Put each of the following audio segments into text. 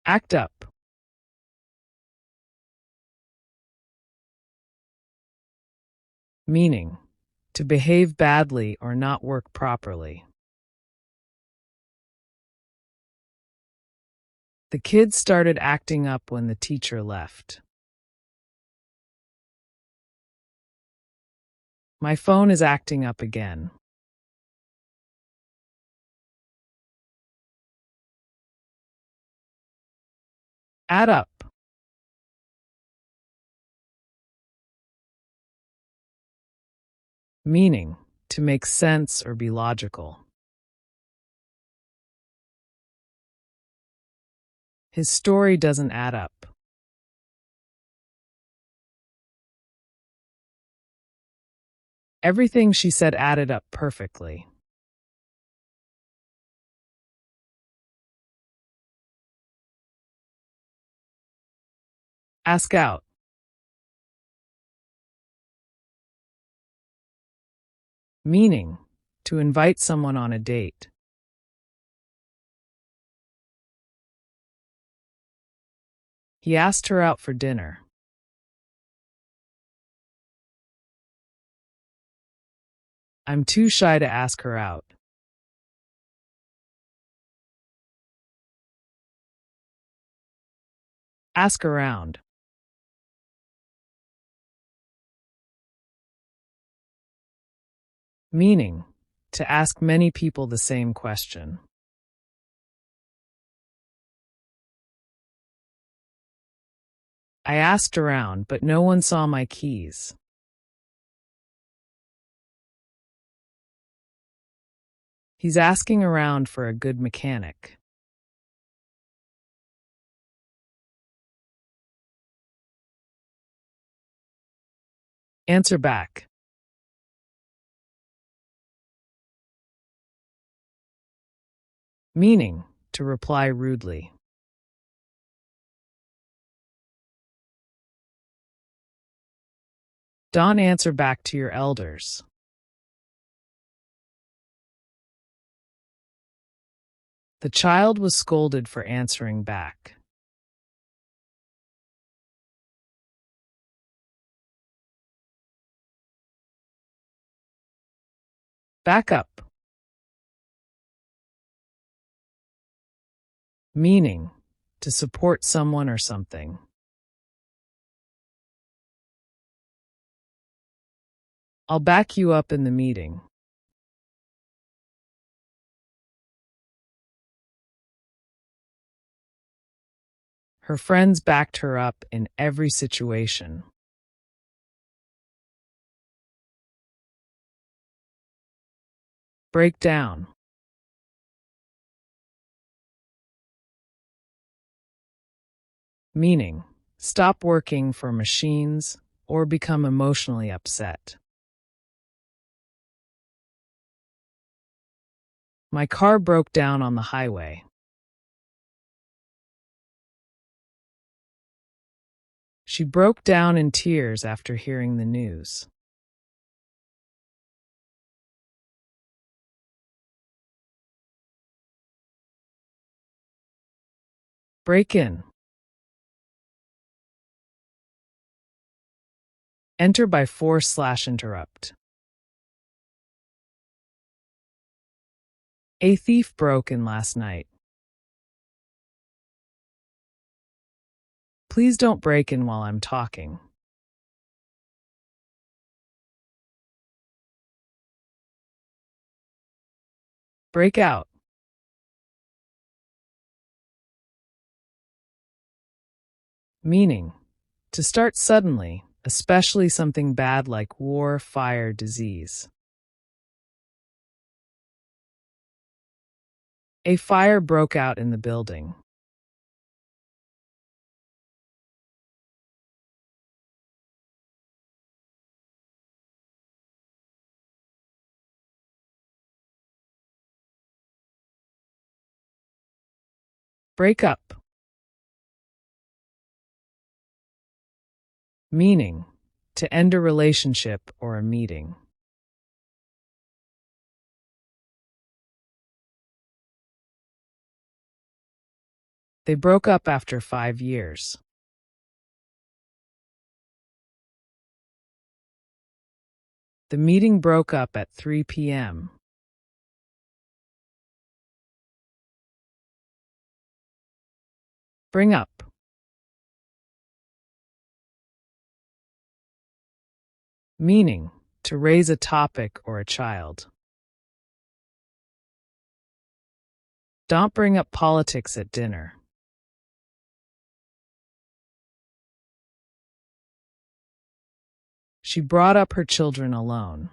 Act up. Meaning, to behave badly or not work properly. The kids started acting up when the teacher left. My phone is acting up again. Add up. Meaning, to make sense or be logical. His story doesn't add up. Everything she said added up perfectly. Ask out. Meaning, to invite someone on a date. He asked her out for dinner. I'm too shy to ask her out. Ask around. Meaning, to ask many people the same question. I asked around, but no one saw my keys. He's asking around for a good mechanic. Answer back. Meaning, to reply rudely. Don't answer back to your elders. The child was scolded for answering back. Back up. Meaning, to support someone or something. I'll back you up in the meeting. Her friends backed her up in every situation. Break down. Meaning, stop working for machines or become emotionally upset. My car broke down on the highway. She broke down in tears after hearing the news. Break in. Enter by force/interrupt. A thief broke in last night. Please don't break in while I'm talking. Break out. Meaning, to start suddenly, especially something bad like war, fire, disease. A fire broke out in the building. Break up. Meaning, to end a relationship or a meeting. They broke up after 5 years. The meeting broke up at 3 p.m. Bring up. Meaning, to raise a topic or a child. Don't bring up politics at dinner. She brought up her children alone.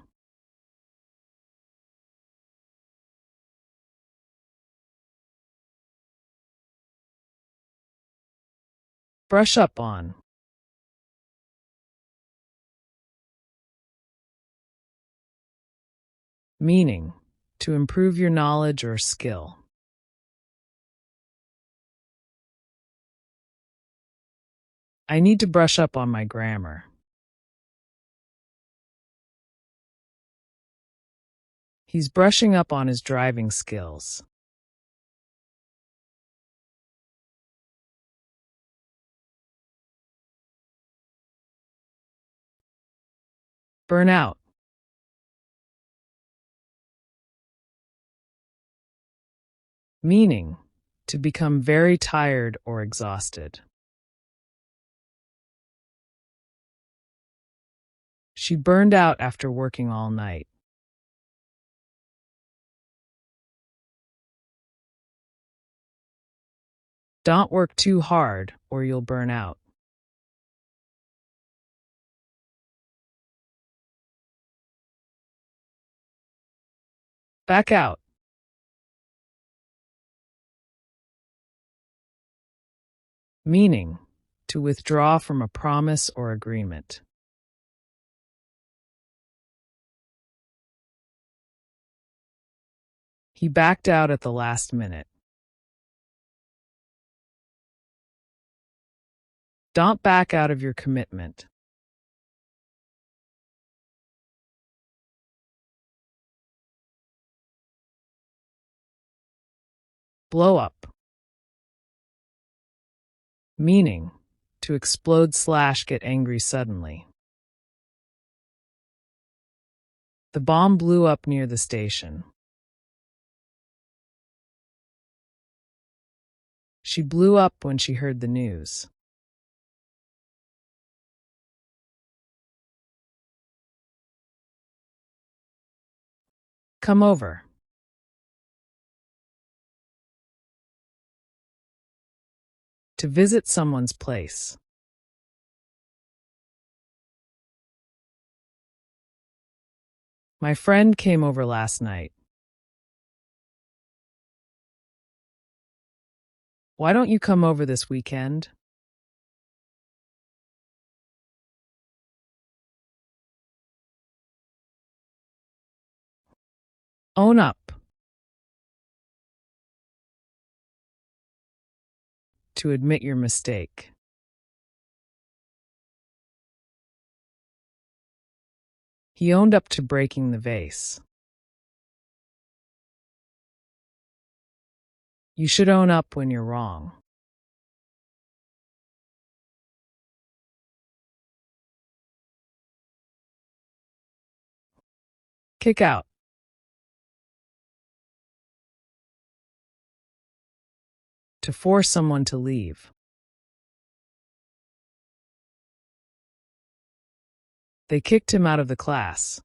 Brush up on. Meaning, to improve your knowledge or skill. I need to brush up on my grammar. He's brushing up on his driving skills. Burn out. Meaning, to become very tired or exhausted. She burned out after working all night. Don't work too hard or you'll burn out. Back out. Meaning, to withdraw from a promise or agreement. He backed out at the last minute. Don't back out of your commitment. Blow up. Meaning, to explode / get angry suddenly. The bomb blew up near the station. She blew up when she heard the news. Come over. To visit someone's place. My friend came over last night. Why don't you come over this weekend? Own up. To admit your mistake. He owned up to breaking the vase. You should own up when you're wrong. Kick out. To force someone to leave. They kicked him out of the class.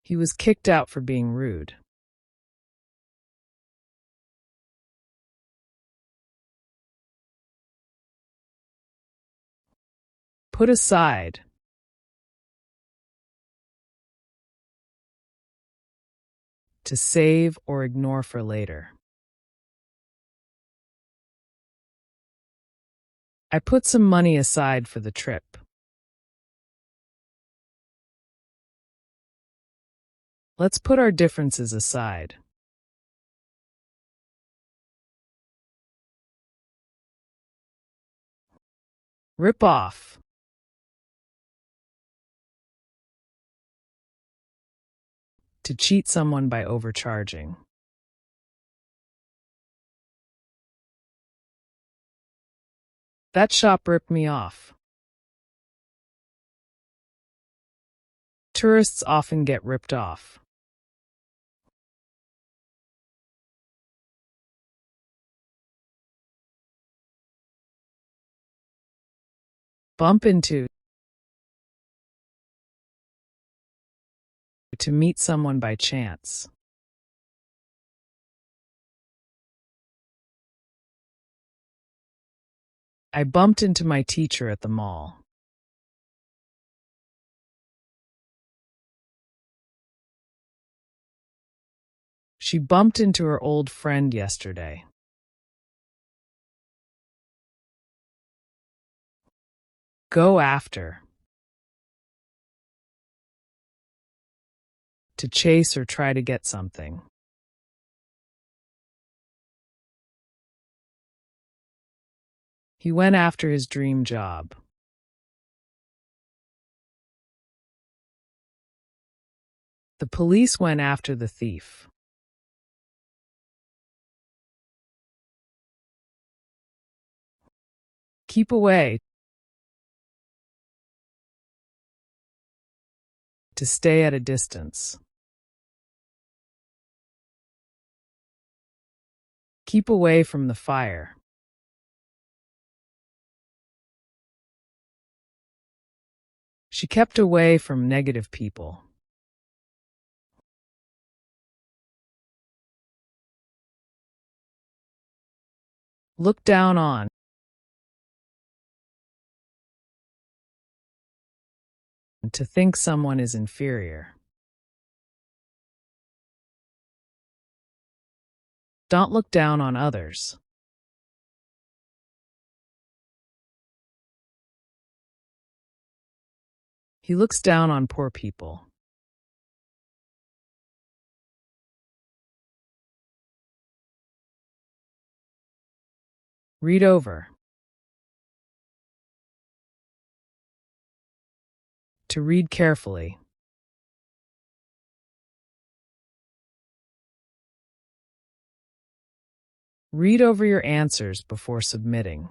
He was kicked out for being rude. Put aside. To save or ignore for later. I put some money aside for the trip. Let's put our differences aside. Rip off. To cheat someone by overcharging. That shop ripped me off. Tourists often get ripped off. Bump into. To meet someone by chance. I bumped into my teacher at the mall. She bumped into her old friend yesterday. Go after. To chase or try to get something. He went after his dream job. The police went after the thief. Keep away. To stay at a distance. Keep away from the fire. She kept away from negative people. Look down on. To think someone is inferior. Don't look down on others. He looks down on poor people. Read over. To read carefully. Read over your answers before submitting.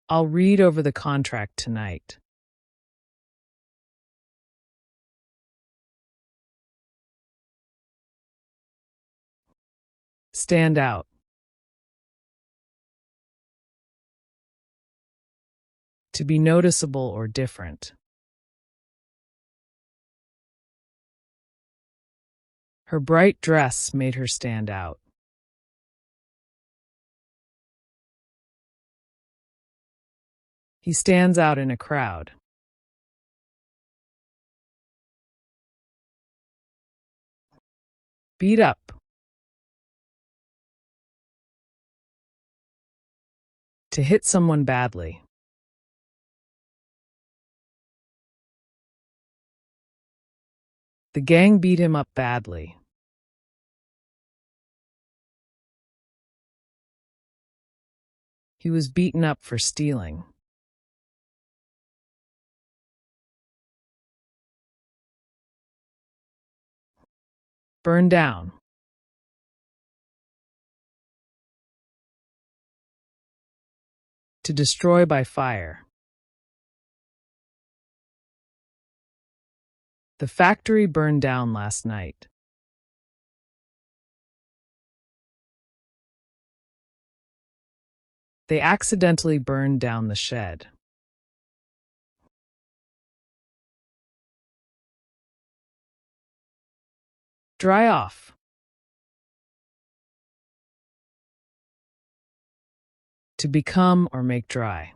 I'll read over the contract tonight. Stand out. To be noticeable or different. Her bright dress made her stand out. He stands out in a crowd. Beat up. To hit someone badly. The gang beat him up badly. He was beaten up for stealing. Burn down. To destroy by fire. The factory burned down last night. They accidentally burned down the shed. Dry off. To become or make dry.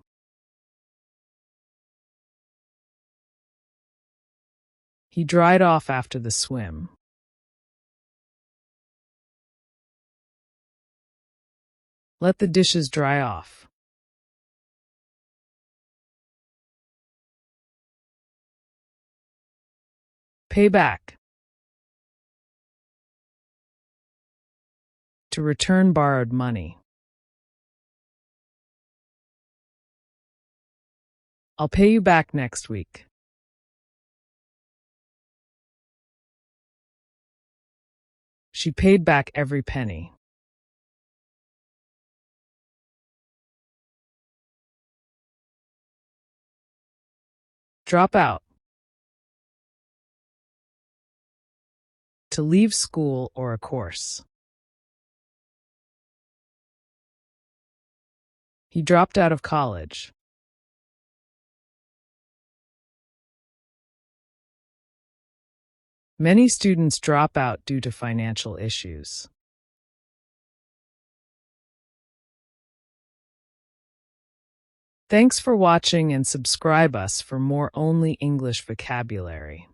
He dried off after the swim. Let the dishes dry off. Pay back. To return borrowed money. I'll pay you back next week. She paid back every penny. Drop out. To leave school or a course. He dropped out of college. Many students drop out due to financial issues. Thanks for watching and subscribe us for more Only English vocabulary.